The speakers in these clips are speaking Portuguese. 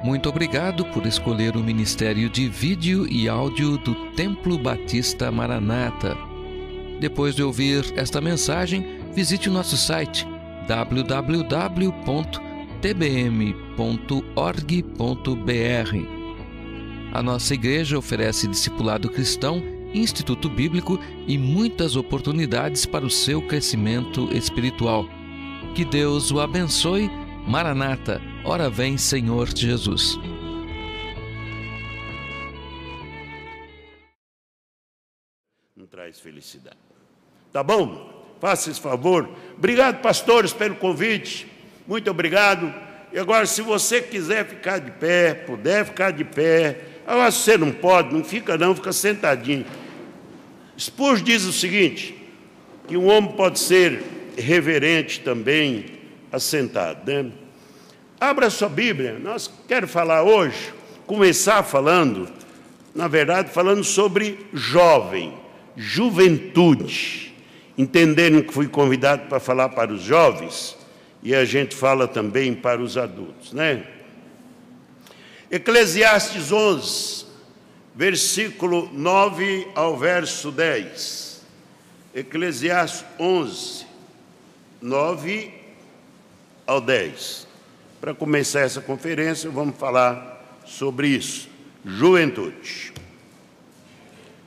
Muito obrigado por escolher o Ministério de Vídeo e Áudio do Templo Batista Maranata. Depois de ouvir esta mensagem, visite o nosso site www.tbm.org.br. A nossa igreja oferece discipulado cristão, instituto bíblico e muitas oportunidades para o seu crescimento espiritual. Que Deus o abençoe. Maranata, ora vem, Senhor Jesus. Não traz felicidade. Tá bom? Faça esse favor. Obrigado, pastores, pelo convite. Muito obrigado. E agora, se você quiser ficar de pé, puder ficar de pé. Agora, se você não pode, não fica não, fica sentadinho. Spurgeon diz o seguinte, que um homem pode ser reverente também, assentado, né? Abra sua Bíblia. Nós quero falar hoje, começar falando, na verdade, falando sobre jovem, juventude. Entenderam que fui convidado para falar para os jovens, e a gente fala também para os adultos, né? Eclesiastes 11, versículo 9 ao verso 10. Eclesiastes 11, 9 ao 10. Para começar essa conferência, vamos falar sobre isso, juventude.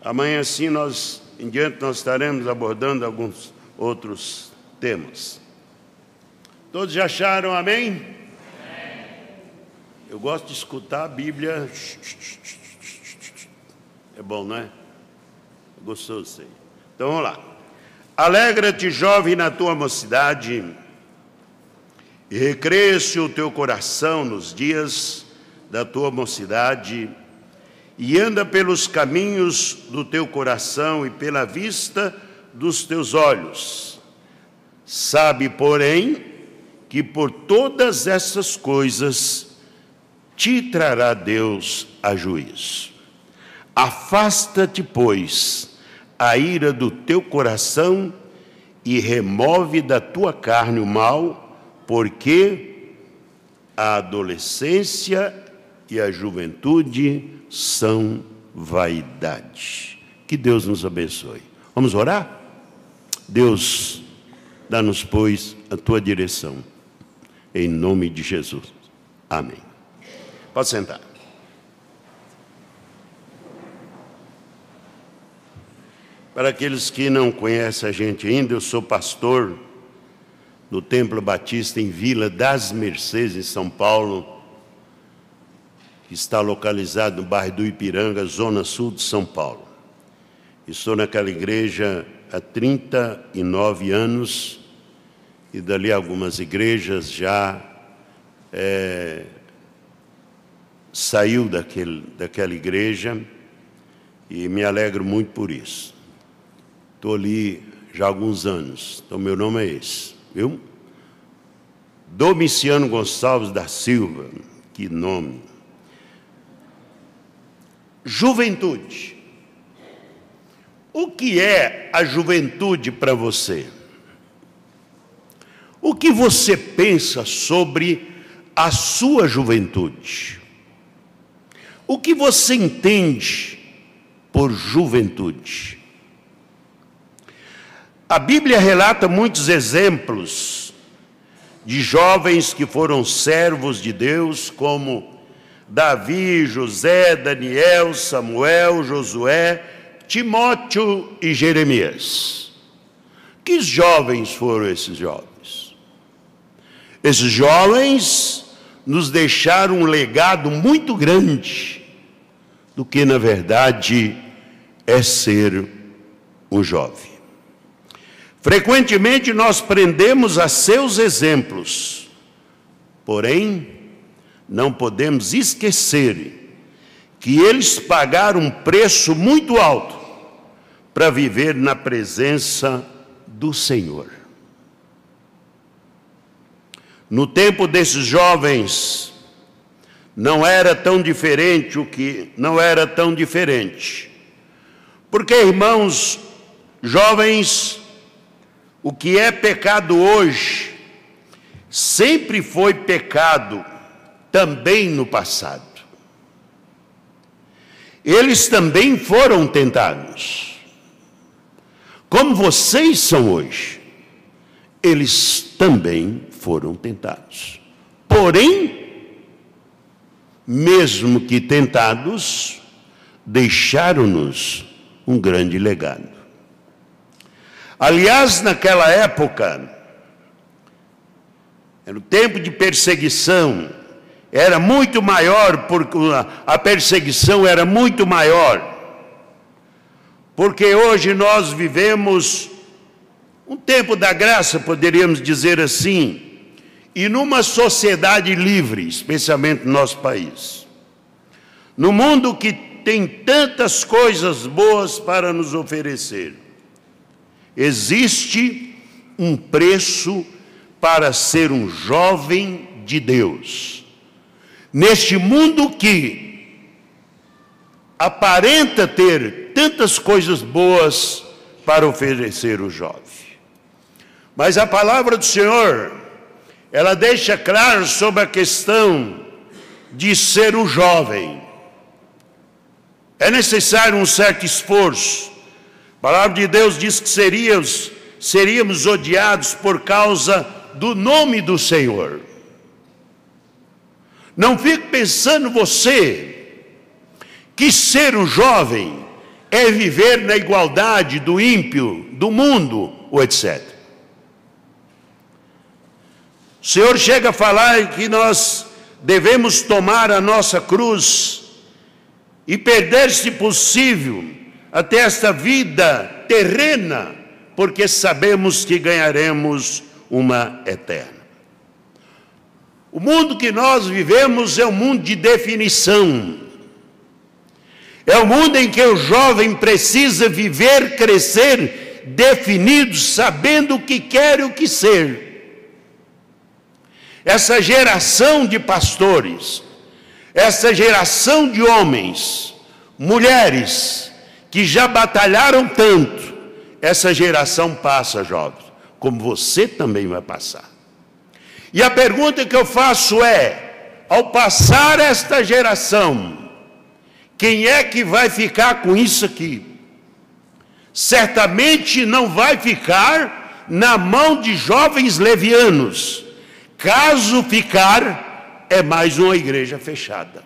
Amanhã, sim, em diante, nós estaremos abordando alguns outros temas. Todos já acharam amém? Amém. Eu gosto de escutar a Bíblia. É bom, não é? Gostoso isso aí. Então, vamos lá. Alegra-te, jovem, na tua mocidade, e recresce o teu coração nos dias da tua mocidade, e anda pelos caminhos do teu coração e pela vista dos teus olhos. Sabe, porém, que por todas essas coisas te trará Deus a juízo. Afasta-te, pois, a ira do teu coração e remove da tua carne o mal, porque a adolescência e a juventude são vaidade. Que Deus nos abençoe. Vamos orar? Deus, dá-nos, pois, a tua direção. Em nome de Jesus. Amém. Pode sentar. Para aqueles que não conhecem a gente ainda, eu sou pastor do Templo Batista em Vila das Mercês, em São Paulo, que está localizado no bairro do Ipiranga, zona sul de São Paulo. Estou naquela igreja há 39 anos, e dali algumas igrejas já saiu daquela igreja, e me alegro muito por isso. Estou ali já há alguns anos, então meu nome é esse, viu? Domiciano Gonçalves da Silva, que nome. Juventude. O que é a juventude para você? O que você pensa sobre a sua juventude? O que você entende por juventude? A Bíblia relata muitos exemplos de jovens que foram servos de Deus, como Davi, José, Daniel, Samuel, Josué, Timóteo e Jeremias. Que jovens foram esses jovens? Esses jovens nos deixaram um legado muito grande do que, na verdade, é ser um jovem. Frequentemente nós prendemos a seus exemplos, porém, não podemos esquecer que eles pagaram um preço muito alto para viver na presença do Senhor. No tempo desses jovens, não era tão diferente porque, irmãos, jovens, o que é pecado hoje, sempre foi pecado também no passado. Eles também foram tentados, como vocês são hoje. Eles também foram tentados. Porém, mesmo que tentados, deixaram-nos um grande legado. Aliás, naquela época, era o tempo de perseguição, era muito maior, porque a perseguição era muito maior. Porque hoje nós vivemos um tempo da graça, poderíamos dizer assim, e numa sociedade livre, especialmente no nosso país. No mundo que tem tantas coisas boas para nos oferecer, existe um preço para ser um jovem de Deus. Neste mundo que aparenta ter tantas coisas boas para oferecer o jovem. Mas a palavra do Senhor, ela deixa claro sobre a questão de ser um jovem. É necessário um certo esforço. A palavra de Deus diz que seríamos odiados por causa do nome do Senhor. Não fique pensando você que ser um jovem é viver na igualdade do ímpio, do mundo, ou etc. O Senhor chega a falar que nós devemos tomar a nossa cruz e perder, se possível, até esta vida terrena, porque sabemos que ganharemos uma eterna. O mundo que nós vivemos é um mundo de definição. É um mundo em que o jovem precisa viver, crescer, definido, sabendo o que quer e o que ser. Essa geração de pastores, essa geração de homens, mulheres, que já batalharam tanto, essa geração passa, jovens, como você também vai passar. E a pergunta que eu faço é, ao passar esta geração, quem é que vai ficar com isso aqui? Certamente não vai ficar na mão de jovens levianos. Caso ficar, é mais uma igreja fechada.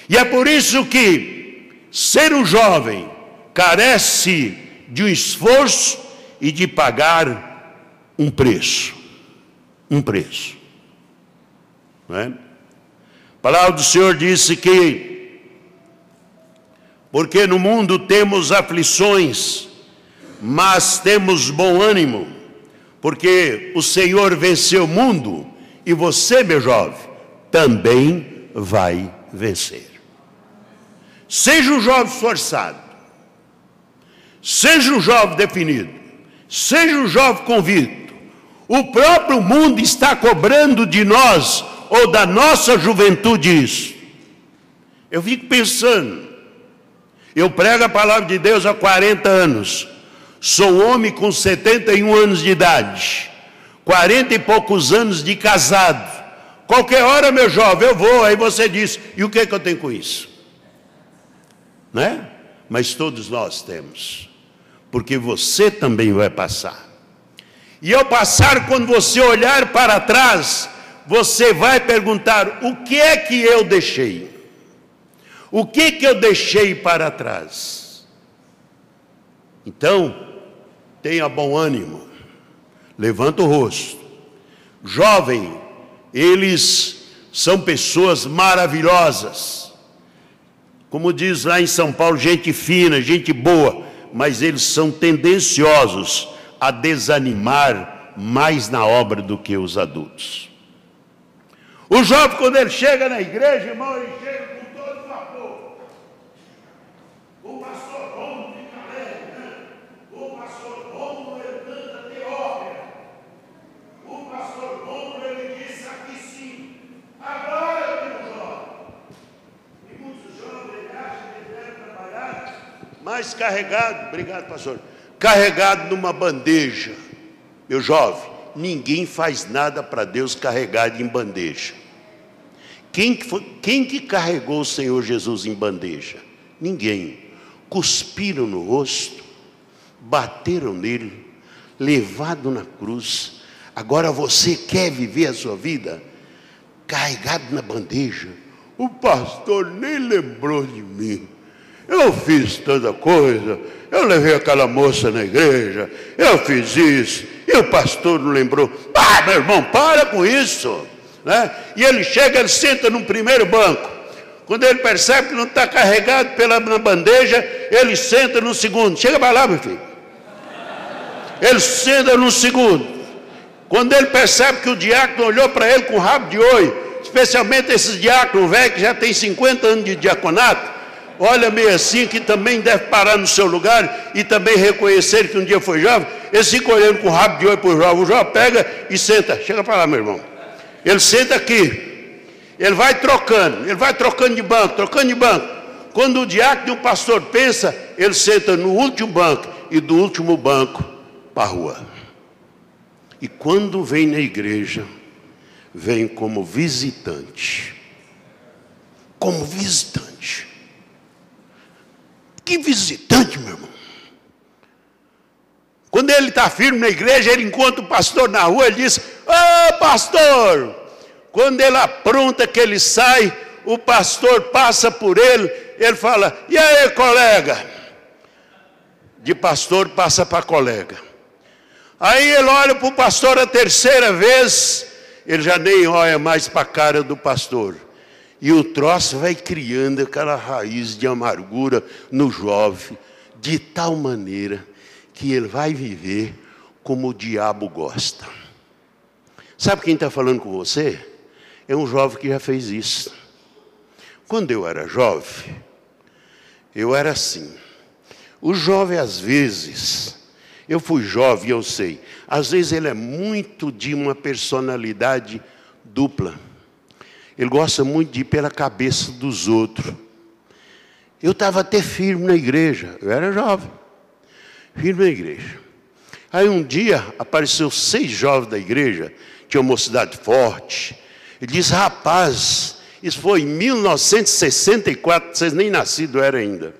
E é por isso que ser um jovem carece de um esforço e de pagar um preço. Um preço. Não é? A palavra do Senhor disse que, porque no mundo temos aflições, mas temos bom ânimo, porque o Senhor venceu o mundo, e você, meu jovem, também vai vencer. Seja um jovem esforçado, seja um jovem definido, seja um jovem convicto. O próprio mundo está cobrando de nós, ou da nossa juventude, isso. Eu fico pensando, eu prego a palavra de Deus há 40 anos, sou homem com 71 anos de idade, 40 e poucos anos de casado. Qualquer hora, meu jovem, eu vou, aí você diz, e o que é que eu tenho com isso? Né? Mas todos nós temos, porque você também vai passar. E ao passar, quando você olhar para trás, você vai perguntar, o que é que eu deixei? O que que eu deixei para trás? Então, tenha bom ânimo, levanta o rosto. Jovem, eles são pessoas maravilhosas. Como diz lá em São Paulo, gente fina, gente boa, mas eles são tendenciosos a desanimar mais na obra do que os adultos. O jovem, quando ele chega na igreja, irmão, ele chega com todo vapor. O pastor Romulo fica alegre, né? O pastor Romulo, ele canta de ópera. O pastor Romulo, ele disse aqui sim, agora eu tenho jovem. E muitos jovens, ele acham que ele deve trabalhar mais carregado, obrigado pastor, carregado numa bandeja. Meu jovem, ninguém faz nada para Deus carregado em bandeja. Quem que carregou o Senhor Jesus em bandeja? Ninguém. Cuspiram no rosto, bateram nele, levado na cruz. Agora você quer viver a sua vida carregado na bandeja? O pastor nem lembrou de mim. Eu fiz tanta coisa, eu levei aquela moça na igreja, eu fiz isso, e o pastor não lembrou. Ah, meu irmão, para com isso, né? E ele chega, ele senta no primeiro banco. Quando ele percebe que não está carregado na bandeja, ele senta no segundo. Chega para lá, meu filho. Ele senta no segundo. Quando ele percebe que o diácono olhou para ele com rabo de olho, especialmente esses diáconos velhos que já tem 50 anos de diaconato, olha meio assim, que também deve parar no seu lugar e também reconhecer que um dia foi jovem, eles ficam olhando com rabo de olho para o jovem pega e senta. Chega para lá, meu irmão. Ele senta aqui. Ele vai trocando de banco, trocando de banco. Quando o diácono e o pastor pensa, ele senta no último banco e do último banco para a rua. E quando vem na igreja, vem como visitante. Como visitante. Que visitante, meu irmão. Quando ele está firme na igreja, ele encontra o pastor na rua, ele diz: ô pastor! Quando ele apronta que ele sai, o pastor passa por ele, ele fala: e aí, colega? De pastor passa para colega. Aí ele olha para o pastor a terceira vez, ele já nem olha mais para a cara do pastor. E o troço vai criando aquela raiz de amargura no jovem, de tal maneira que ele vai viver como o diabo gosta. Sabe quem está falando com você? É um jovem que já fez isso. Quando eu era jovem, eu era assim. O jovem, às vezes, eu fui jovem, eu sei, às vezes ele é muito de uma personalidade dupla. Ele gosta muito de ir pela cabeça dos outros. Eu estava até firme na igreja, eu era jovem, firme na igreja. Aí um dia, apareceu 6 jovens da igreja, tinha uma mocidade forte. Ele disse: rapaz, isso foi em 1964, vocês nem nascidos eram ainda.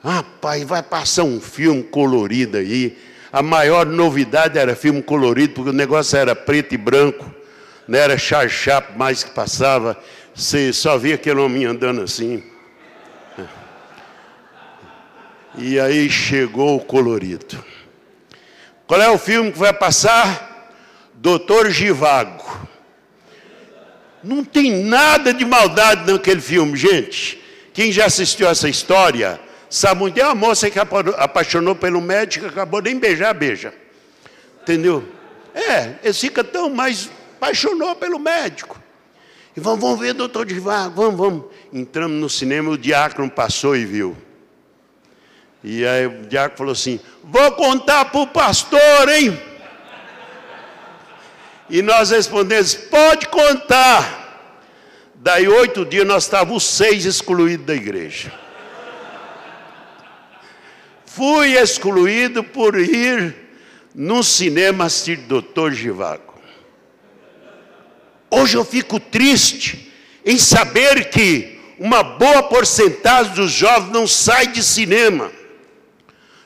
Rapaz, vai passar um filme colorido aí. A maior novidade era filme colorido, porque o negócio era preto e branco. Não era Charles Chaplin mais que passava. Você só via aquele homem andando assim. E aí chegou o colorido. Qual é o filme que vai passar? Doutor Zhivago. Não tem nada de maldade naquele filme, gente. Quem já assistiu essa história sabe muito. É uma moça que apaixonou pelo médico, acabou nem beija. Entendeu? Ele fica tão mais... apaixonou pelo médico. E vamos ver, doutor Zhivago, vamos. Entramos no cinema, o diácono passou e viu. E aí o diácono falou assim: vou contar para o pastor, hein? E nós respondemos: pode contar. Daí 8 dias nós estávamos 6 excluídos da igreja. Fui excluído por ir no cinema assistir doutor Zhivago. Hoje eu fico triste em saber que uma boa porcentagem dos jovens não sai de cinema,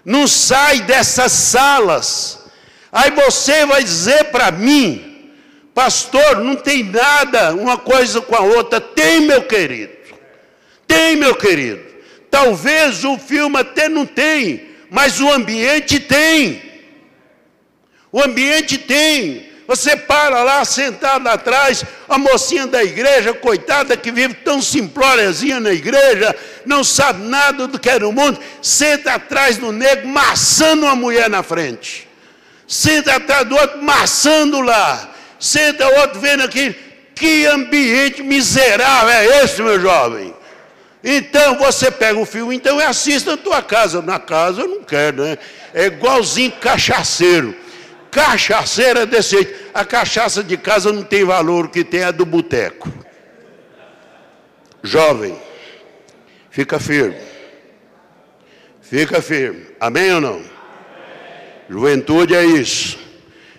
não sai dessas salas. Aí você vai dizer para mim: pastor, não tem nada uma coisa com a outra. Tem, meu querido. Tem, meu querido. Talvez o filme até não tem, mas o ambiente tem. O ambiente tem. Você para lá, sentado atrás, a mocinha da igreja, coitada, que vive tão simplóriazinha na igreja, não sabe nada do que é no mundo, senta atrás do negro, maçando uma mulher na frente. Senta atrás do outro, maçando lá. Senta o outro vendo aqui. Que ambiente miserável é esse, meu jovem? Então você pega o filme, então assista na tua casa. Na casa eu não quero, né? É igualzinho cachaceiro. Cachaceira desse jeito. A cachaça de casa não tem valor, o que tem é do boteco. Jovem, fica firme. Fica firme. Amém ou não? Amém. Juventude é isso.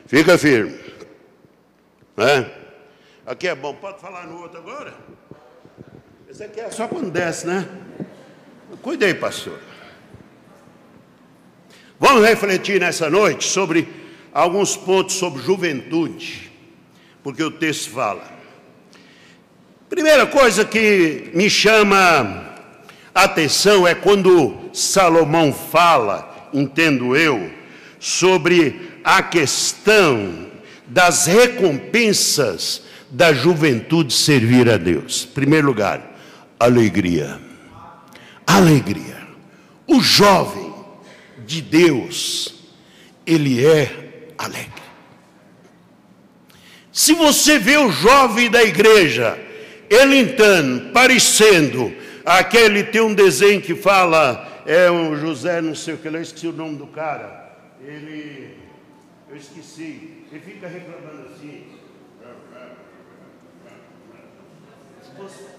Fica firme. Aqui é bom. Pode falar no outro agora? Esse aqui é só quando desce, né? Cuida aí, pastor. Vamos refletir nessa noite sobre alguns pontos sobre juventude, porque o texto fala. Primeira coisa que me chama a atenção é quando Salomão fala, entendo eu, sobre a questão das recompensas da juventude servir a Deus. Em primeiro lugar, alegria. Alegria. O jovem de Deus, ele é alegre. Se você vê o jovem da igreja, ele então, parecendo aquele, tem um desenho que fala, é um José, não sei o que, eu esqueci o nome do cara, eu esqueci, ele fica reclamando assim.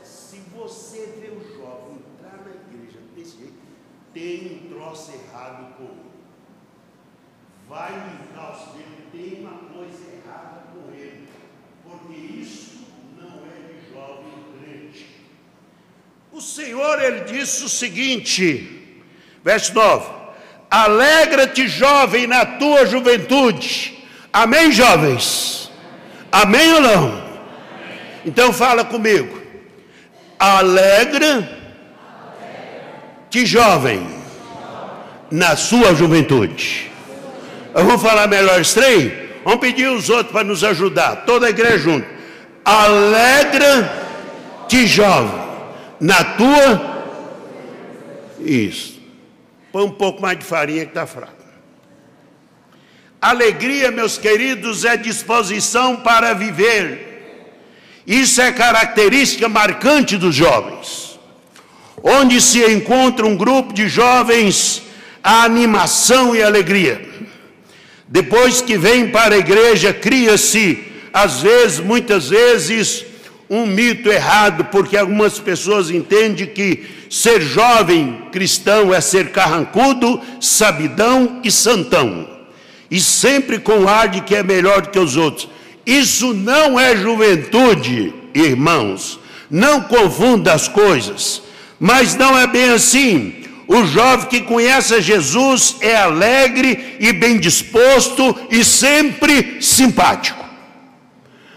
Se você vê o jovem entrar na igreja desse jeito, tem um troço errado com ele. Vai limpar os dedos, tem uma coisa errada com ele, porque isso não é de jovem crente. O Senhor, ele disse o seguinte, verso 9: alegra-te, jovem, na tua juventude. Amém, jovens? Amém ou não? Então fala comigo. Alegra-te, jovem, na sua juventude. Vamos falar melhor esse trem? Vamos pedir os outros para nos ajudar. Toda a igreja junto. Alegra-te, jovem, na tua... Isso. Põe um pouco mais de farinha que está fraco. Alegria, meus queridos, é disposição para viver. Isso é característica marcante dos jovens. Onde se encontra um grupo de jovens, a animação e alegria. Depois que vem para a igreja, cria-se, muitas vezes, um mito errado, porque algumas pessoas entendem que ser jovem cristão é ser carrancudo, sabidão e santão. E sempre com ar de que é melhor do que os outros. Isso não é juventude, irmãos. Não confunda as coisas. Mas não é bem assim. O jovem que conhece a Jesus é alegre e bem disposto e sempre simpático.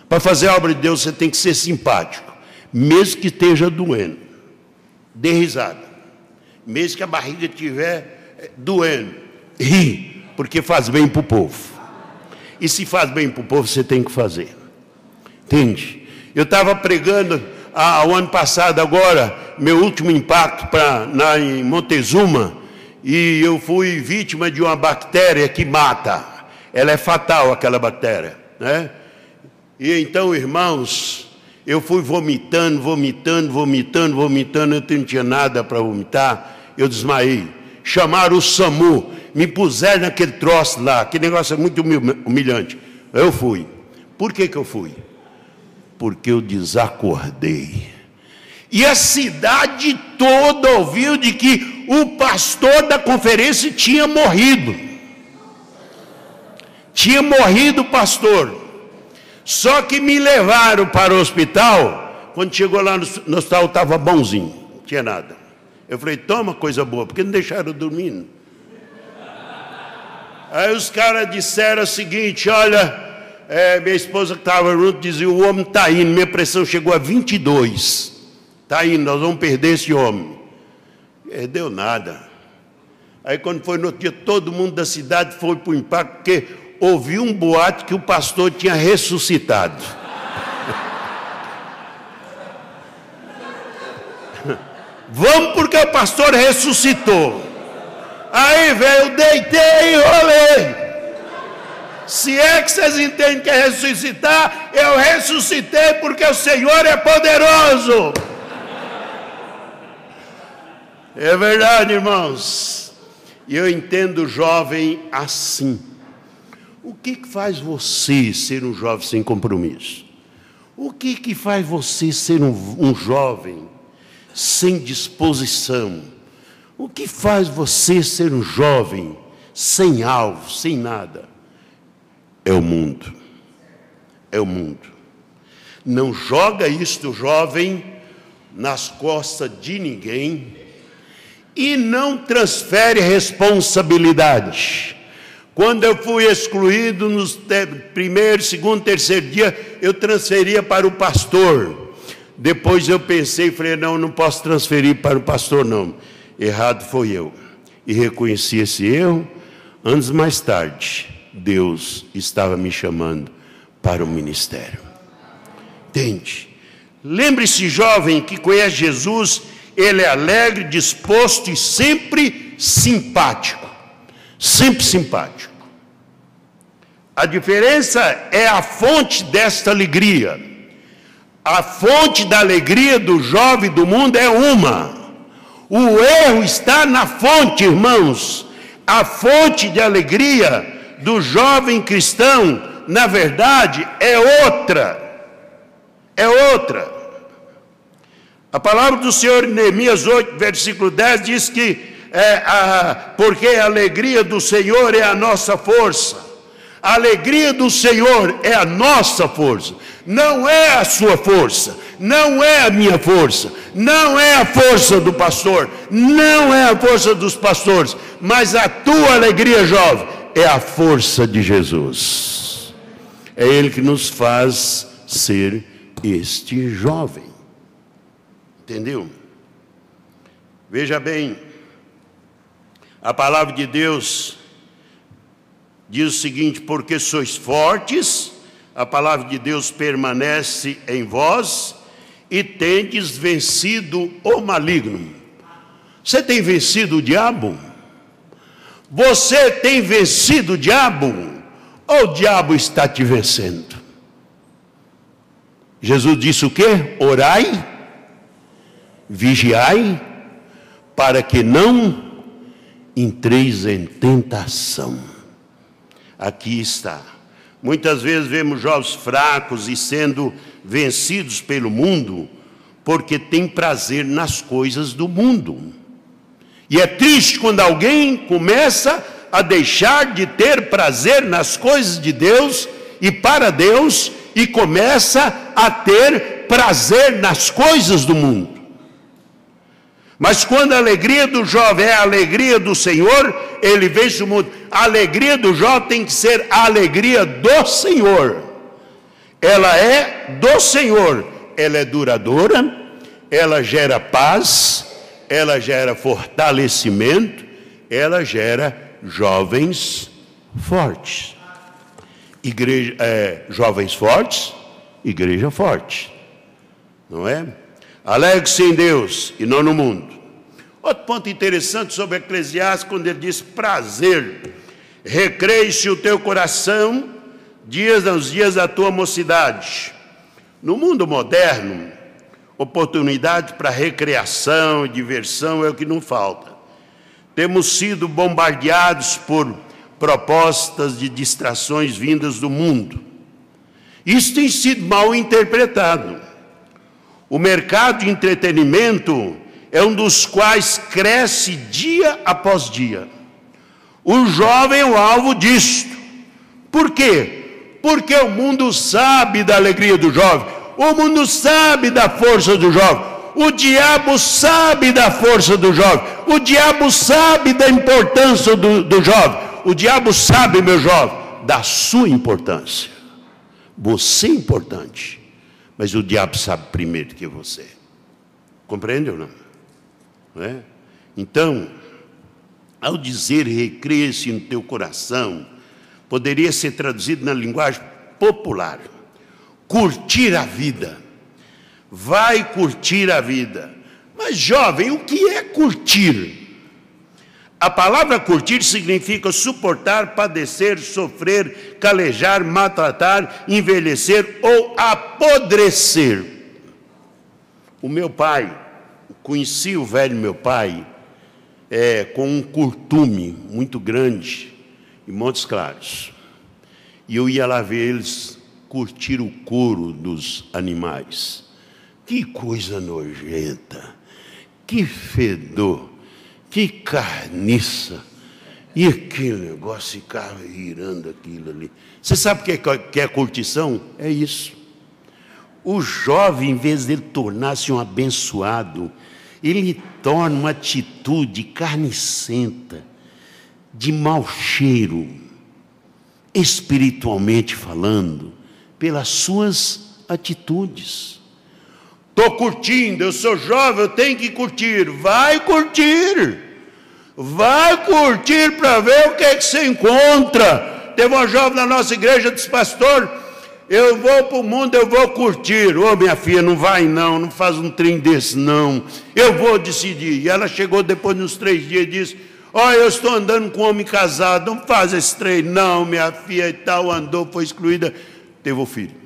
Para fazer a obra de Deus você tem que ser simpático. Mesmo que esteja doendo. Dê risada. Mesmo que a barriga estiver doendo. Ri, porque faz bem para o povo. E se faz bem para o povo, você tem que fazer. Entende? Eu estava pregando o ano passado agora, meu último impacto em Montezuma, e eu fui vítima de uma bactéria que mata. Ela é fatal, aquela bactéria, né? E então, irmãos, eu fui vomitando, eu não tinha nada para vomitar, eu desmaiei. Chamaram o SAMU, me puseram naquele troço lá, aquele negócio é muito humilhante. Eu fui. Por que eu fui? Porque eu desacordei. E a cidade toda ouviu de que o pastor da conferência tinha morrido. Tinha morrido o pastor. Só que me levaram para o hospital. Quando chegou lá no hospital, estava bonzinho, não tinha nada. Eu falei, toma coisa boa, porque não deixaram eu dormindo. Aí os caras disseram o seguinte, olha, minha esposa que estava junto dizia, o homem está indo, minha pressão chegou a 22. Está indo, nós vamos perder esse homem. Deu nada. Aí quando foi no outro dia, todo mundo da cidade foi para o impacto, porque ouviu um boato que o pastor tinha ressuscitado. Vamos porque o pastor ressuscitou. Aí, velho, eu deitei e rolei. Se é que vocês entendem que é ressuscitar, eu ressuscitei porque o Senhor é poderoso. É verdade, irmãos. E eu entendo o jovem assim. O que faz você ser um jovem sem compromisso? O que faz você ser um jovem sem disposição? O que faz você ser um jovem sem alvo, sem nada? É o mundo. É o mundo. Não joga isto, jovem, nas costas de ninguém e não transfere responsabilidade. Quando eu fui excluído nos primeiro, segundo, terceiro dia, eu transferia para o pastor. Depois eu pensei e falei, não posso transferir para o pastor, não. Errado foi eu. E reconheci esse erro. Anos mais tarde, Deus estava me chamando para o ministério. Entende? Lembre-se, jovem, que conhece Jesus, ele é alegre, disposto e sempre simpático. Sempre simpático. A diferença é a fonte desta alegria. A fonte da alegria do jovem do mundo é uma. O erro está na fonte, irmãos. A fonte de alegria do jovem cristão, na verdade, é outra. É outra. A palavra do Senhor em Neemias 8, versículo 10, diz que porque a alegria do Senhor é a nossa força. A alegria do Senhor é a nossa força. Não é a sua força, não é a minha força, não é a força do pastor, não é a força dos pastores, mas a tua alegria, jovem, é a força de Jesus. É Ele que nos faz ser este jovem. Entendeu? Veja bem, a palavra de Deus diz o seguinte: porque sois fortes, a palavra de Deus permanece em vós e tendes vencido o maligno. Você tem vencido o diabo? Você tem vencido o diabo? Ou o diabo está te vencendo? Jesus disse o quê? Orai, vigiai, para que não entreis em tentação. Aqui está. Muitas vezes vemos jovens fracos e sendo vencidos pelo mundo, porque tem prazer nas coisas do mundo. E é triste quando alguém começa a deixar de ter prazer nas coisas de Deus e para Deus, e começa a ter prazer nas coisas do mundo. Mas quando a alegria do jovem é a alegria do Senhor, ele vence o mundo. A alegria do jovem tem que ser a alegria do Senhor. Ela é do Senhor. Ela é duradoura, ela gera paz, ela gera fortalecimento, ela gera jovens fortes. Jovens fortes, igreja forte. Não é? Alegre-se em Deus e não no mundo. Outro ponto interessante sobre Eclesiastes, quando ele diz prazer, recreie-se o teu coração nos dias da tua mocidade. No mundo moderno, oportunidade para recreação e diversão é o que não falta. Temos sido bombardeados por propostas de distrações vindas do mundo. Isso tem sido mal interpretado. O mercado de entretenimento é um dos quais cresce dia após dia. O jovem é o alvo disto. Por quê? Porque o mundo sabe da alegria do jovem. O mundo sabe da força do jovem. O diabo sabe da força do jovem. O diabo sabe da importância do jovem. O diabo sabe, meu jovem, da sua importância. Você é importante. Mas o diabo sabe primeiro que você. Compreende ou não? Não é? Então, ao dizer recreia-se no teu coração, poderia ser traduzido na linguagem popular. Curtir a vida. Vai curtir a vida. Mas, jovem, o que é curtir? A palavra curtir significa suportar, padecer, sofrer, calejar, maltratar, envelhecer ou apodrecer. O meu pai, conheci o velho meu pai com um curtume muito grande em Montes Claros. E eu ia lá ver eles curtir o couro dos animais. Que coisa nojenta, que fedor. Que carniça. E aquele negócio ficava girando aquilo ali. Você sabe o que é curtição? É isso. O jovem, em vez dele tornar-se um abençoado, ele torna uma atitude carnicenta, de mau cheiro, espiritualmente falando, pelas suas atitudes. Estou curtindo, eu sou jovem, eu tenho que curtir. Vai curtir para ver o que é que você encontra. Teve uma jovem na nossa igreja, disse: pastor, eu vou para o mundo, eu vou curtir. Ô, minha filha, não vai não faz um trem desse não, eu vou decidir. E ela chegou depois de uns 3 dias e disse: olha, eu estou andando com um homem casado, não faz esse trem não, minha filha, e tal. Andou, foi excluída, teve o filho.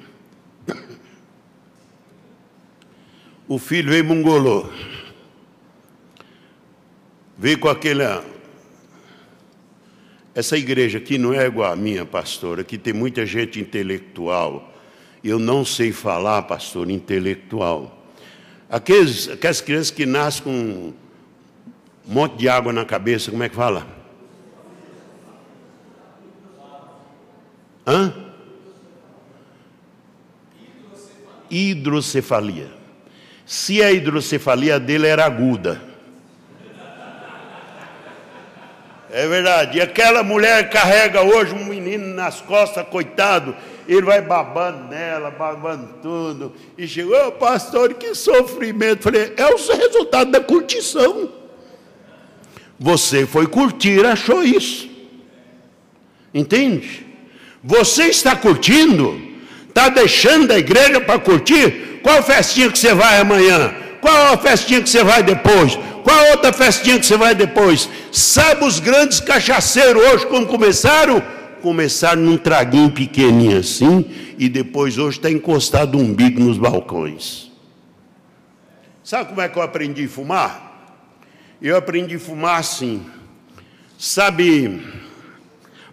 O filho veio mongolô, veio com aquela... Essa igreja aqui não é igual a minha, pastor. Aqui tem muita gente intelectual. Eu não sei falar, pastor, intelectual. Aquelas crianças que nascem com um monte de água na cabeça, como é que fala? Hã? Hidrocefalia. Se a hidrocefalia dele era aguda. É verdade. E aquela mulher carrega hoje um menino nas costas, coitado. Ele vai babando nela, babando tudo. E chegou: pastor, que sofrimento. Falei: é o resultado da curtição. Você foi curtir, achou isso. Entende? Você está curtindo, está deixando a igreja para curtir. Qual festinha que você vai amanhã? Qual a festinha que você vai depois? Qual outra festinha que você vai depois? Sabe os grandes cachaceiros hoje como começaram? Começaram num traguinho pequenininho assim, e depois hoje está encostado o umbigo nos balcões. Sabe como é que eu aprendi a fumar? Eu aprendi a fumar assim. Sabe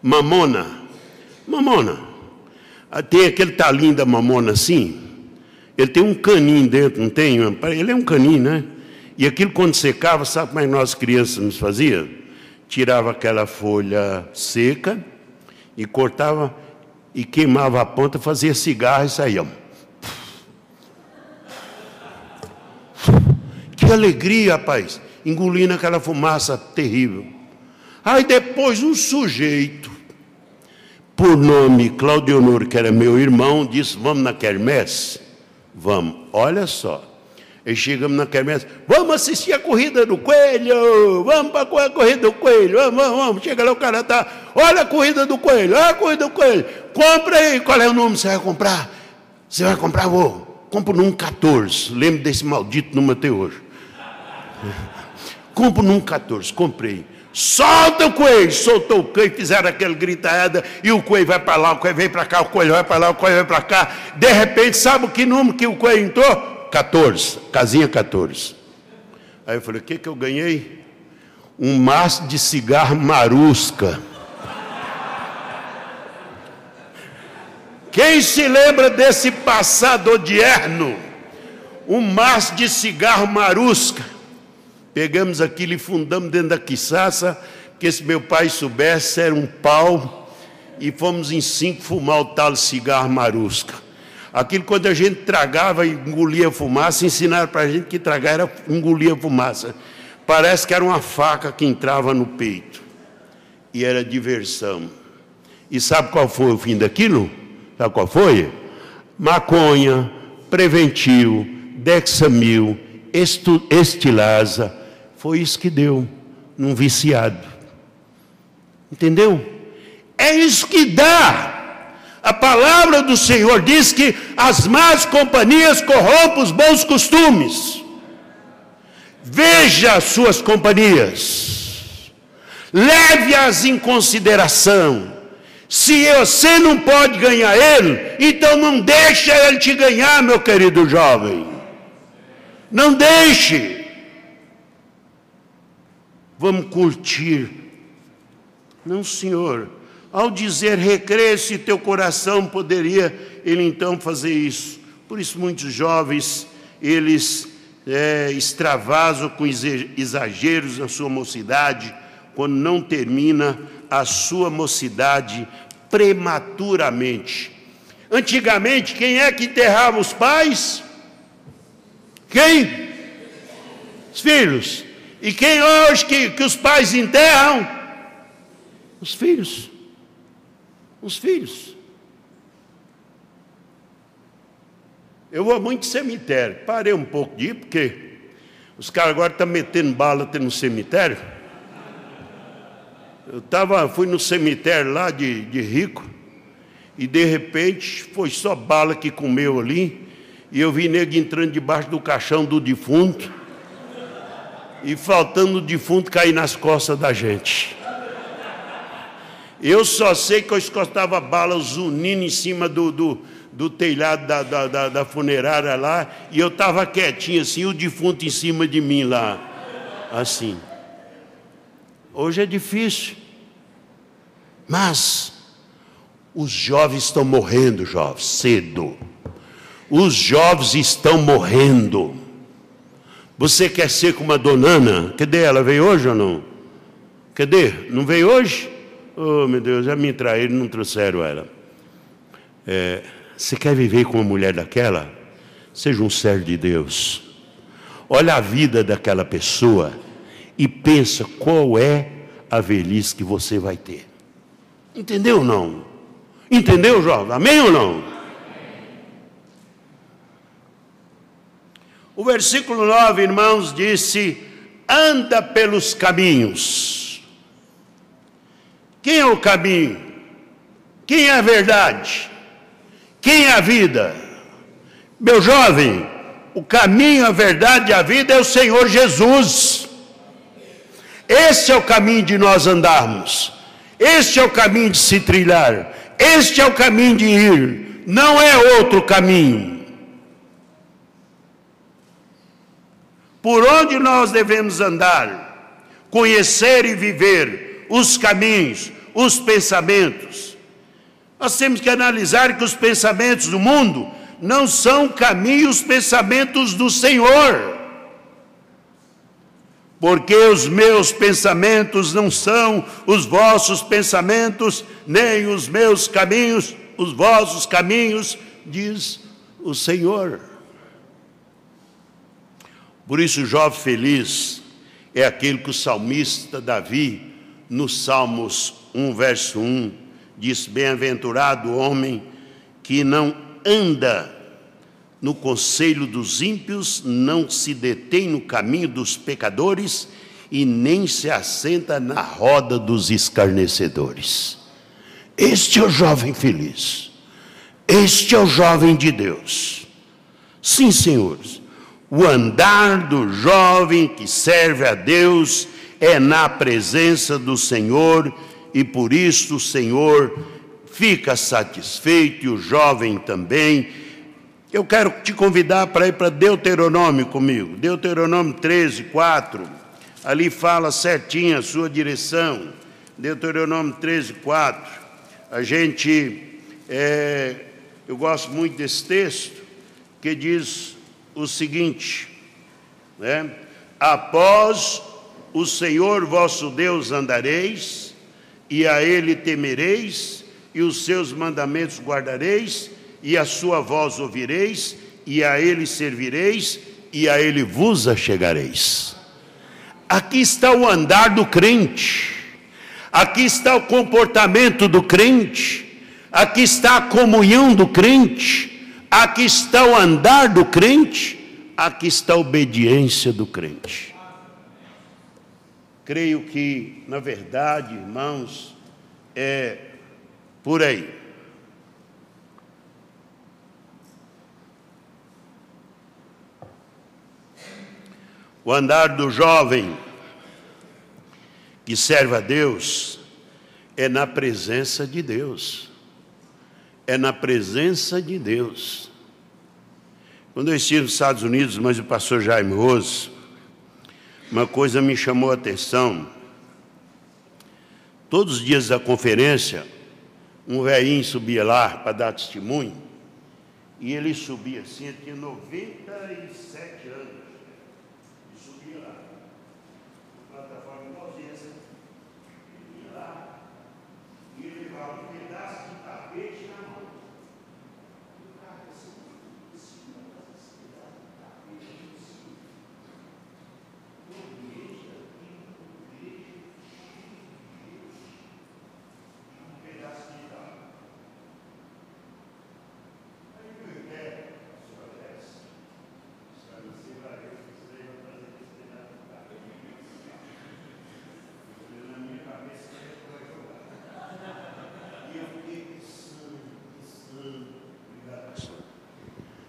mamona? Mamona. Tem aquele talinho da mamona assim. Ele tem um caninho dentro, não tem? Ele é um caninho, né? E aquilo quando secava, sabe como é que nós crianças nos fazia? Tirava aquela folha seca e cortava e queimava a ponta, fazia cigarro e saía. Que alegria, rapaz, engolindo aquela fumaça terrível. Aí depois um sujeito, por nome Claudionor, que era meu irmão, disse: vamos na quermesse? Vamos. Olha só. E chegamos na quermesse: vamos assistir a corrida do coelho, vamos para a corrida do coelho, vamos. Chega lá, o cara está: olha a corrida do coelho, olha a corrida do coelho. Compra aí. Qual é o número que você vai comprar? Você vai comprar, vou. Compro o número 14. Lembro desse maldito número até hoje. Compro o número 14. Comprei. Solta o coelho. Soltou o coelho, fizeram aquela gritada, e o coelho vai para lá, o coelho vem para cá, o coelho vai para lá, o coelho vai para cá. De repente, sabe que número que o coelho entrou? 14, casinha 14. Aí eu falei: o que eu ganhei? Um maço de cigarro Marusca. Quem se lembra desse passado odierno? Um maço de cigarro Marusca. Pegamos aquilo e fundamos dentro da quiçaça, porque se meu pai soubesse, era um pau, e fomos em 5 fumar o tal cigarro Marusca. Aquilo, quando a gente tragava e engolia a fumaça, ensinaram para a gente que tragar era engolir a fumaça. Parece que era uma faca que entrava no peito. E era diversão. E sabe qual foi o fim daquilo? Sabe qual foi? Maconha, Preventil, Dexamil, Estilasa. Foi isso que deu num viciado. Entendeu? É isso que dá. A palavra do Senhor diz que as más companhias corrompem os bons costumes. Veja as suas companhias. Leve-as em consideração. Se você não pode ganhar ele, então não deixe ele te ganhar, meu querido jovem. Não deixe. Vamos curtir. Não, senhor. Ao dizer recresce teu coração, poderia ele então fazer isso. Por isso muitos jovens, eles extravasam com exageros na sua mocidade, quando não termina a sua mocidade prematuramente. Antigamente, quem é que enterrava os pais? Quem? Os filhos. E quem hoje que os pais enterram? Os filhos. Os filhos. Eu vou muito em cemitério. Parei um pouco de ir, porque os caras agora estão metendo bala no cemitério. Fui no cemitério lá de rico, e de repente foi só bala que comeu ali, e eu vi nego entrando debaixo do caixão do defunto, e faltando o defunto cair nas costas da gente. Eu só sei que eu escutava bala zunindo em cima do telhado da funerária lá, e eu estava quietinho assim, o defunto em cima de mim lá, assim. Hoje é difícil, mas os jovens estão morrendo, jovens, cedo. Os jovens estão morrendo. Você quer ser como a dona Ana? Cadê ela? Veio hoje ou não? Cadê? Não veio hoje? Oh, meu Deus, já me traíram, não trouxeram ela. Você quer viver com uma mulher daquela? Seja um servo de Deus. Olha a vida daquela pessoa e pensa qual é a velhice que você vai ter. Entendeu ou não? Entendeu, jovem? Amém ou não? O versículo 9, irmãos, disse: anda pelos caminhos. Quem é o caminho? Quem é a verdade? Quem é a vida? Meu jovem, o caminho, a verdade e a vida é o Senhor Jesus. Esse é o caminho de nós andarmos. Este é o caminho de se trilhar. Este é o caminho de ir. Não é outro caminho. Por onde nós devemos andar? Conhecer e viver os caminhos, os pensamentos. Nós temos que analisar que os pensamentos do mundo não são caminhos, pensamentos do Senhor. Porque os meus pensamentos não são os vossos pensamentos, nem os meus caminhos, os vossos caminhos, diz o Senhor. Por isso, o jovem feliz é aquele que o salmista Davi, no Salmos 1, verso 1, diz: bem-aventurado o homem que não anda no conselho dos ímpios, não se detém no caminho dos pecadores e nem se assenta na roda dos escarnecedores. Este é o jovem feliz. Este é o jovem de Deus. Sim, senhores, o andar do jovem que serve a Deus é na presença do Senhor, e por isso o Senhor fica satisfeito e o jovem também. Eu quero te convidar para ir para Deuteronômio comigo. Deuteronômio 13, 4. Ali fala certinho a sua direção. Deuteronômio 13, 4. Eu gosto muito desse texto, que diz o seguinte, né? Após o Senhor vosso Deus andareis, e a Ele temereis, e os seus mandamentos guardareis, e a sua voz ouvireis, e a Ele servireis, e a Ele vos achegareis. Aqui está o andar do crente, aqui está o comportamento do crente, aqui está a comunhão do crente, aqui está o andar do crente, aqui está a obediência do crente. Creio que, na verdade, irmãos, é por aí. O andar do jovem que serve a Deus é na presença de Deus. É na presença de Deus. Quando eu estive nos Estados Unidos, mas o pastor Jaime Rose, uma coisa me chamou a atenção. Todos os dias da conferência, um velhinho subia lá para dar testemunho, e ele subia assim, ele tinha 97 anos.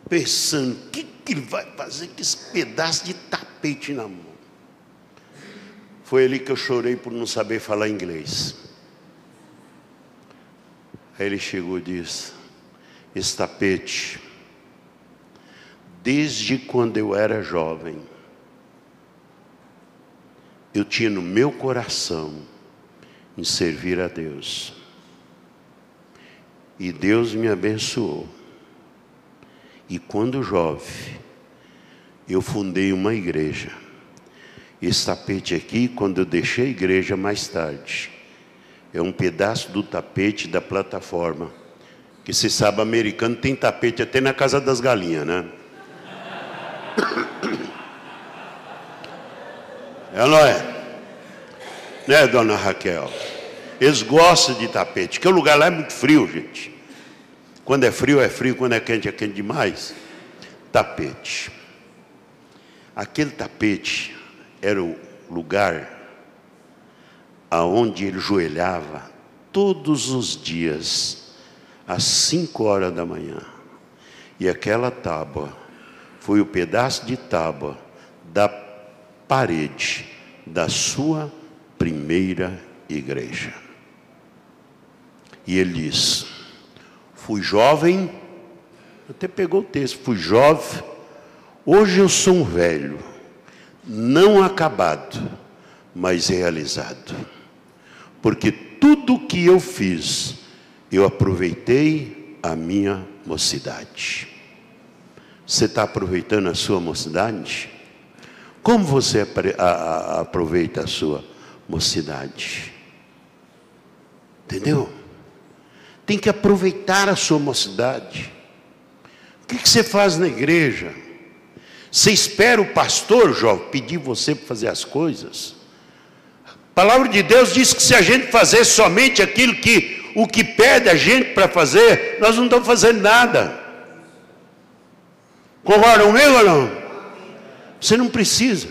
pensando, o que ele vai fazer com esse pedaço de tapete na mão? Foi ali que eu chorei por não saber falar inglês. Aí ele chegou e disse, esse tapete, desde quando eu era jovem, eu tinha no meu coração em servir a Deus. E Deus me abençoou. E quando jovem, eu fundei uma igreja. Esse tapete aqui, quando eu deixei a igreja mais tarde, é um pedaço do tapete da plataforma. Que você sabe, americano tem tapete até na casa das galinhas, né? É ou não é? Né, dona Raquel? Eles gostam de tapete, porque o lugar lá é muito frio, gente. Quando é frio, quando é quente demais. Tapete. Aquele tapete era o lugar aonde ele joelhava todos os dias, às 5 horas da manhã. E aquela tábua foi o pedaço de tábua da parede da sua primeira igreja. E ele diz, fui jovem, até pegou o texto, fui jovem, hoje eu sou um velho, não acabado, mas realizado. Porque tudo que eu fiz, eu aproveitei a minha mocidade. Você está aproveitando a sua mocidade? Como você aproveita a sua mocidade? Entendeu? Tem que aproveitar a sua mocidade. O que você faz na igreja? Você espera o pastor, jovem, pedir você para fazer as coisas? A palavra de Deus diz que se a gente fazer somente aquilo que o que pede a gente para fazer, nós não estamos fazendo nada. Concordam comigo ou não? Você não precisa.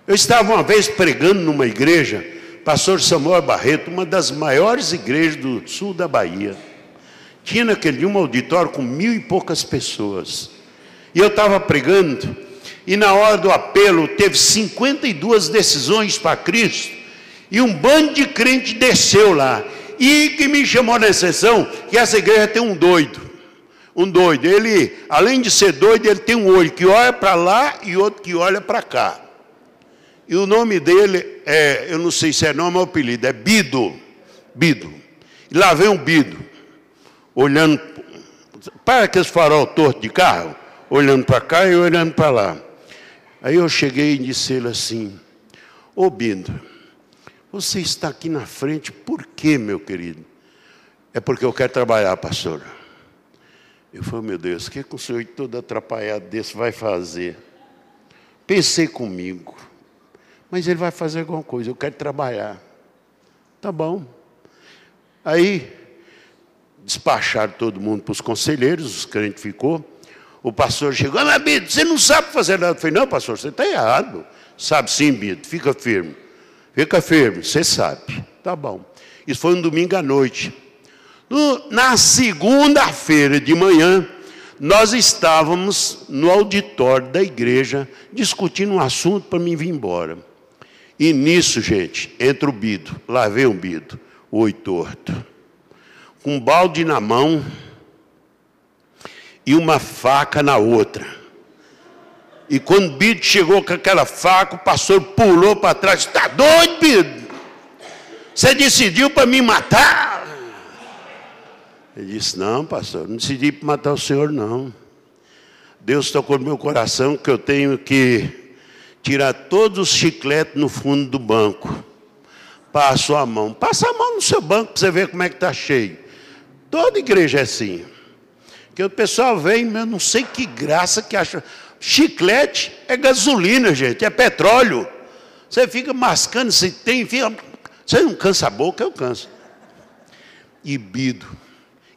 Eu estava uma vez pregando numa igreja, pastor Samuel Barreto, uma das maiores igrejas do sul da Bahia. Tinha naquele dia um auditório com 1.000 e poucas pessoas. E eu estava pregando, e na hora do apelo teve 52 decisões para Cristo, e um bando de crente desceu lá. E que me chamou na atenção, que essa igreja tem um doido. Um doido. Ele, além de ser doido, ele tem um olho que olha para lá e outro que olha para cá. E o nome dele é, eu não sei se é nome ou apelido, é Bido. Bido. E lá vem um Bido, olhando para aqueles farol torto de carro, olhando para cá e olhando para lá. Aí eu cheguei e disse ele assim, ô Bido, você está aqui na frente, por quê, meu querido? É porque eu quero trabalhar, pastor. Eu falei, meu Deus, o que o senhor todo atrapalhado desse vai fazer? Pensei comigo, mas ele vai fazer alguma coisa, eu quero trabalhar. Tá bom. Aí, despacharam todo mundo para os conselheiros, os crentes ficou. O pastor chegou, mas Bido, você não sabe fazer nada. Eu falei, não, pastor, você está errado. Sabe sim, Bido, fica firme. Fica firme, você sabe. Tá bom. Isso foi um domingo à noite. Na segunda-feira de manhã, nós estávamos no auditório da igreja, discutindo um assunto para mim vir embora. E nisso, gente, entra o Bido. Lá vem o Bido, o olho torto. Com um balde na mão e uma faca na outra. E quando o Bido chegou com aquela faca, o pastor pulou para trás. Está doido, Bido? Você decidiu para me matar? Ele disse, não, pastor, não decidi para matar o senhor, não. Deus tocou no meu coração que eu tenho que tirar todos os chicletes no fundo do banco. Passo a mão. Passa a mão no seu banco para você ver como é que está cheio. Toda igreja é assim. Porque o pessoal vem, eu não sei que graça que acha. Chiclete é gasolina, gente, é petróleo. Você fica mascando, você não cansa a boca, eu canso. E Bido.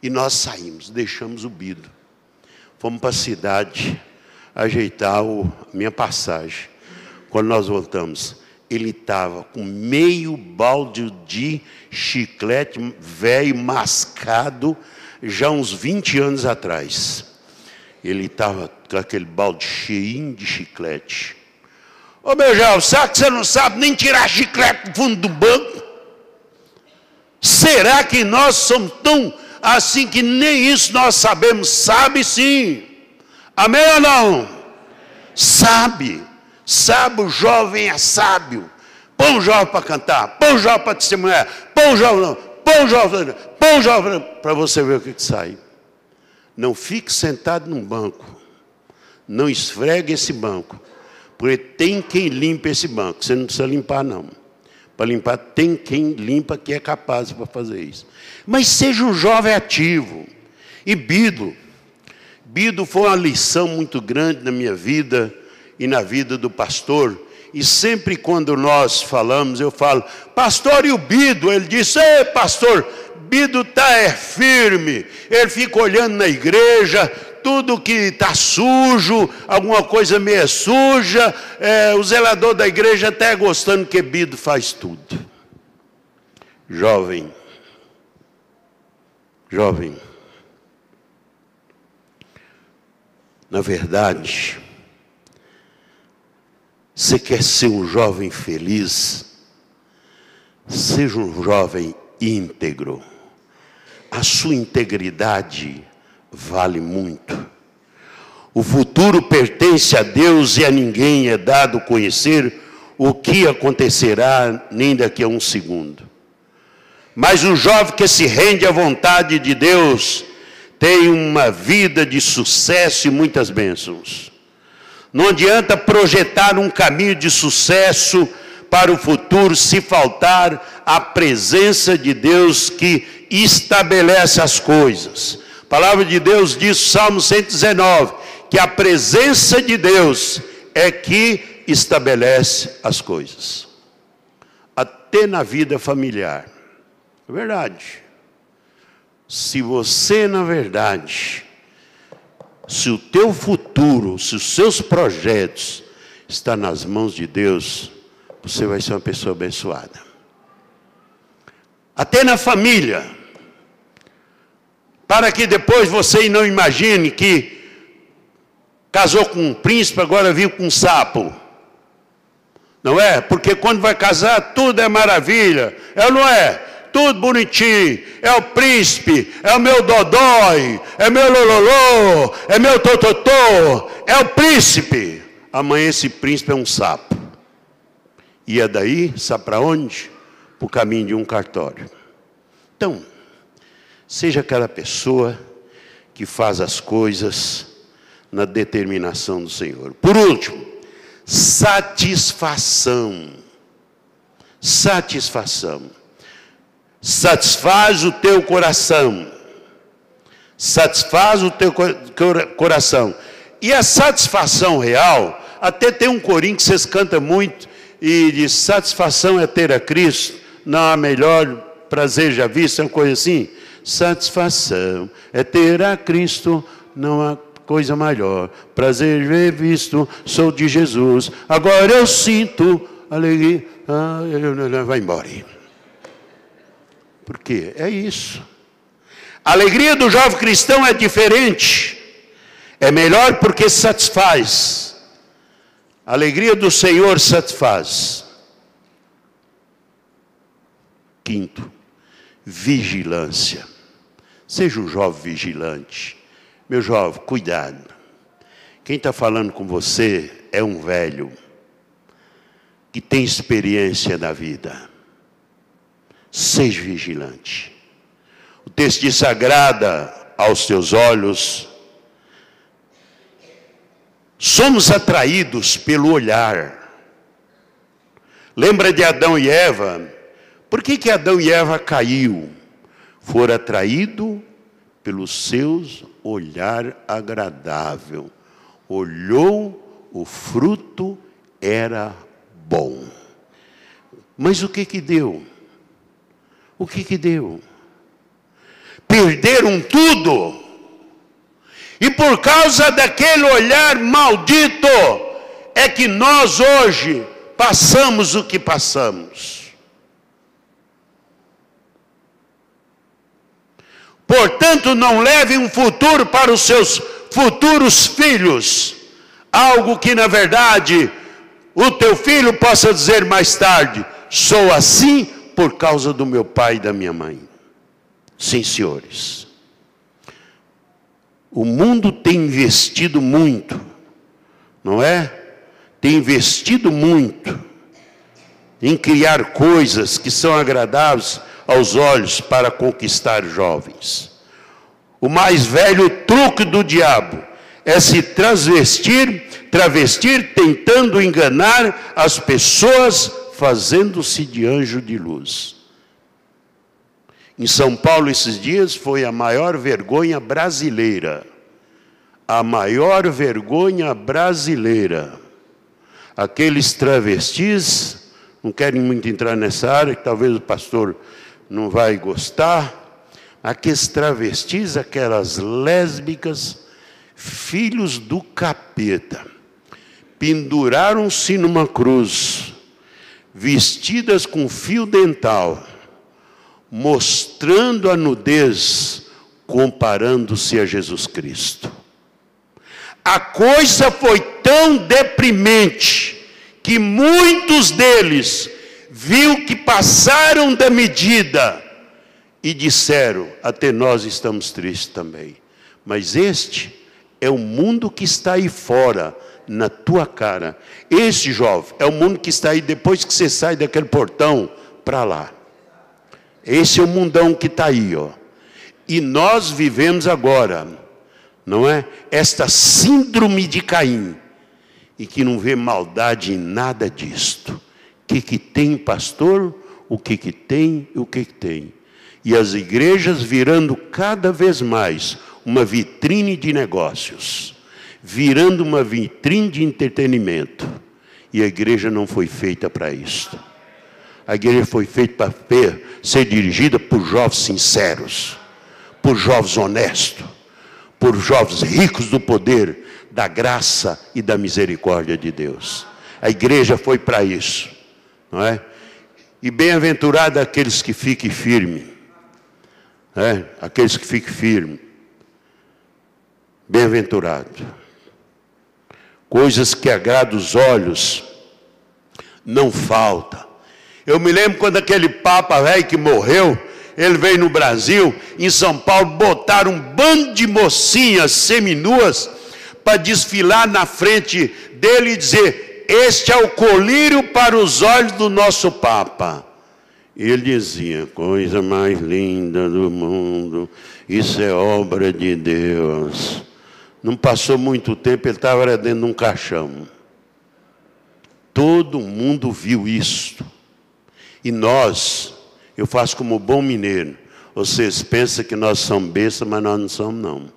E nós saímos, deixamos o Bido. Fomos para a cidade ajeitar a minha passagem. Quando nós voltamos, ele estava com meio balde de chiclete velho, mascado, já uns 20 anos atrás. Ele estava com aquele balde cheinho de chiclete. Ô meu jovem, sabe que você não sabe nem tirar chiclete do fundo do banco? Será que nós somos tão assim que nem isso nós sabemos? Sabe sim. Amém ou não? Sabe. Sabe, o jovem é sábio. Põe o jovem para cantar, põe o jovem para testemunhar, põe o jovem, põe o jovem, para você ver o que sai. Não fique sentado num banco. Não esfregue esse banco. Porque tem quem limpa esse banco. Você não precisa limpar, não. Para limpar, tem quem limpa que é capaz para fazer isso. Mas seja um jovem ativo. E Bido foi uma lição muito grande na minha vida e na vida do pastor. E sempre quando nós falamos, eu falo, pastor, e o Bido? Ele disse, ei, pastor, Bido está firme. Ele fica olhando na igreja, tudo que está sujo, alguma coisa meio suja, o zelador da igreja até gostando que Bido faz tudo. Jovem, na verdade, você quer ser um jovem feliz? Seja um jovem íntegro. A sua integridade vale muito. O futuro pertence a Deus e a ninguém é dado conhecer o que acontecerá nem daqui a um segundo. Mas o jovem que se rende à vontade de Deus tem uma vida de sucesso e muitas bênçãos. Não adianta projetar um caminho de sucesso para o futuro se faltar a presença de Deus que estabelece as coisas. A palavra de Deus diz, Salmo 119, que a presença de Deus é que estabelece as coisas. Até na vida familiar. É verdade. Se você, na verdade, se o teu futuro, se os seus projetos estão nas mãos de Deus, você vai ser uma pessoa abençoada. Até na família. Para que depois você não imagine que casou com um príncipe, agora vive com um sapo. Não é? Porque quando vai casar, tudo é maravilha. É ou não é? Tudo bonitinho. É o príncipe, é o meu dodói, é meu lololô, é meu tototô. É o príncipe. Amanhã esse príncipe é um sapo. E é daí, sabe para onde? Para o caminho de um cartório. Então, seja aquela pessoa que faz as coisas na determinação do Senhor. Por último, satisfação. Satisfação. Satisfaz o teu coração. Satisfaz o teu coração. E a satisfação real, até tem um corinho que vocês cantam muito, e diz, satisfação é ter a Cristo, não há melhor prazer já visto, é uma coisa assim. Satisfação é ter a Cristo, não há coisa maior. Prazer ver visto, sou de Jesus. Agora eu sinto alegria. Vai embora. Por quê? É isso. A alegria do jovem cristão é diferente. É melhor porque satisfaz. A alegria do Senhor satisfaz. Quinto, vigilância. Seja um jovem vigilante. Meu jovem, cuidado. Quem está falando com você é um velho que tem experiência na vida. Seja vigilante. O texto diz, agrada aos teus olhos. Somos atraídos pelo olhar. Lembra de Adão e Eva? Por que Adão e Eva caiu? Foram atraídos pelo seu olhar agradável. Olhou, o fruto era bom. Mas o que deu? O que deu? Perderam tudo. E por causa daquele olhar maldito, é que nós hoje passamos o que passamos. Portanto, não leve um futuro para os seus futuros filhos. Algo que, na verdade, o teu filho possa dizer mais tarde: sou assim por causa do meu pai e da minha mãe. Sim, senhores. O mundo tem investido muito, não é? Tem investido muito em criar coisas que são agradáveis aos olhos para conquistar jovens. O mais velho truque do diabo é se travestir tentando enganar as pessoas, fazendo-se de anjo de luz. Em São Paulo, esses dias, foi a maior vergonha brasileira. A maior vergonha brasileira. Aqueles travestis, não querem muito entrar nessa área, que talvez o pastor não vai gostar. Aqueles travestis, aquelas lésbicas, filhos do capeta, penduraram-se numa cruz, vestidas com fio dental, mostrando a nudez, comparando-se a Jesus Cristo. A coisa foi tão deprimente que muitos deles viu que passaram da medida e disseram: até nós estamos tristes também. Mas este é o mundo que está aí fora, na tua cara. Este, jovem, é o mundo que está aí depois que você sai daquele portão para lá. Esse é o mundão que está aí, ó. E nós vivemos agora, não é? Esta síndrome de Caim, e que não vê maldade em nada disto. O que tem, pastor? O que tem? O que tem? E as igrejas virando cada vez mais uma vitrine de negócios, virando uma vitrine de entretenimento. E a igreja não foi feita para isto. A igreja foi feita para ser dirigida por jovens sinceros, por jovens honestos, por jovens ricos do poder, da graça e da misericórdia de Deus. A igreja foi para isso, não é? E bem-aventurado aqueles que fiquem firmes, aqueles que fiquem firmes. Bem-aventurado. Coisas que agradam os olhos não falta. Eu me lembro quando aquele Papa velho que morreu, ele veio no Brasil, em São Paulo, botaram um bando de mocinhas seminuas para desfilar na frente dele e dizer: este é o colírio para os olhos do nosso Papa. E ele dizia: coisa mais linda do mundo, isso é obra de Deus. Não passou muito tempo, ele estava dentro de um caixão. Todo mundo viu isso. E nós, eu faço como bom mineiro, vocês pensam que nós somos bestas, mas nós não somos não.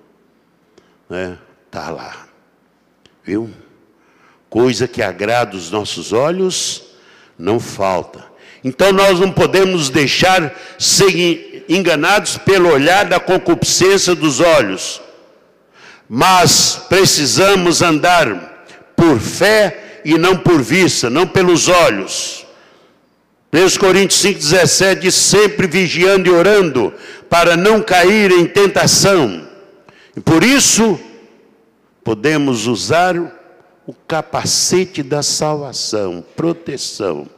Está lá. Viu? Coisa que agrada os nossos olhos, não falta. Então nós não podemos nos deixar ser enganados pelo olhar da concupiscência dos olhos. Mas precisamos andar por fé e não por vista, não pelos olhos. 1 Coríntios 5,17 diz: sempre vigiando e orando, para não cair em tentação. E por isso, podemos usar o capacete da salvação, proteção,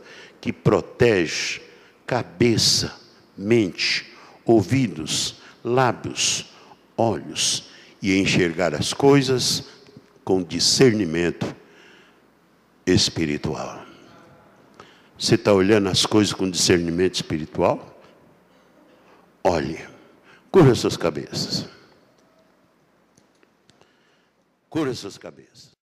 que protege cabeça, mente, ouvidos, lábios, olhos, e enxergar as coisas com discernimento espiritual. Você está olhando as coisas com discernimento espiritual? Olhe, curva suas cabeças. Curva suas cabeças.